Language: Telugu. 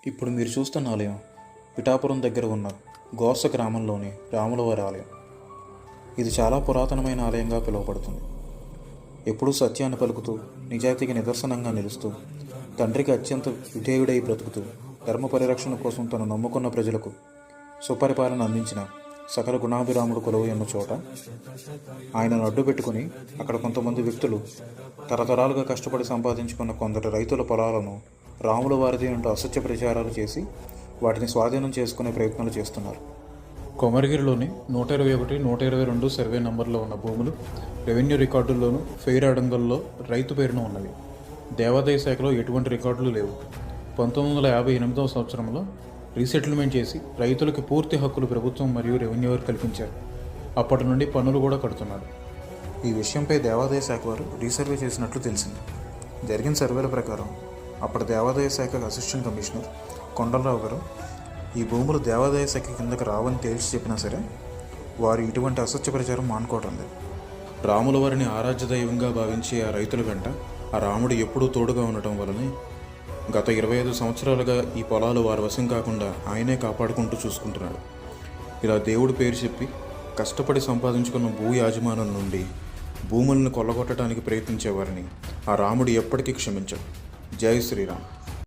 ఇప్పుడు మీరు చూస్తున్న ఆలయం పిఠాపురం దగ్గర ఉన్న గోర్స గ్రామంలోని రాములవారి ఆలయం. ఇది చాలా పురాతనమైన ఆలయంగా పిలువబడుతుంది. ఎప్పుడూ సత్యాన్ని పలుకుతూ, నిజాయితీకి నిదర్శనంగా నిలుస్తూ, తండ్రికి అత్యంత విధేయుడై బ్రతుకుతూ, ధర్మ పరిరక్షణ కోసం తను నమ్ముకున్న ప్రజలకు సుపరిపాలన అందించిన సకల గుణాభిరాముడు కొలువై ఉన్న చోట ఆయనను అడ్డు పెట్టుకుని అక్కడ కొంతమంది వ్యక్తులు తరతరాలుగా కష్టపడి సంపాదించుకున్న కొందరు రైతుల పొలాలను రాముల వారిది అంటూ అసత్య ప్రచారాలు చేసి వాటిని స్వాధీనం చేసుకునే ప్రయత్నాలు చేస్తున్నారు. కొమరగిరిలోని 121, 122 సర్వే నంబర్లో ఉన్న భూములు రెవెన్యూ రికార్డుల్లోనూ ఫెయిర్ అడంగల్లో రైతు పేరున ఉన్నవి. దేవాదాయ శాఖలో ఎటువంటి రికార్డులు లేవు. 1958వ సంవత్సరంలో రీసెటిల్మెంట్ చేసి రైతులకు పూర్తి హక్కులు ప్రభుత్వం మరియు రెవెన్యూ వారు కల్పించారు. అప్పటి నుండి పన్నులు కూడా కడుతున్నారు. ఈ విషయంపై దేవాదాయ శాఖ వారు రీసర్వే చేసినట్లు తెలిసింది. జరిగిన సర్వేల ప్రకారం అప్పటి దేవాదాయ శాఖ అసిస్టెంట్ కమిషనర్ కొండలరావు గారు ఈ భూములు దేవాదాయ శాఖ కిందకు రావని తేల్చి చెప్పినా సరే వారు ఇటువంటి అసత్య ప్రచారం మానుకోవటం లేదు. రాముల వారిని ఆరాధ్య దైవంగా భావించే ఆ రైతుల వెంట ఆ రాముడు ఎప్పుడూ తోడుగా ఉండటం వలనే గత 25 సంవత్సరాలుగా ఈ పొలాలు వారి వశం కాకుండా ఆయనే కాపాడుకుంటూ చూసుకుంటున్నాడు. ఇలా దేవుడి పేరు చెప్పి కష్టపడి సంపాదించుకున్న భూ యాజమానం నుండి భూములను కొల్లగొట్టడానికి ప్రయత్నించేవారిని ఆ రాముడు ఎప్పటికీ క్షమించడు. జై శ్రీరామ్.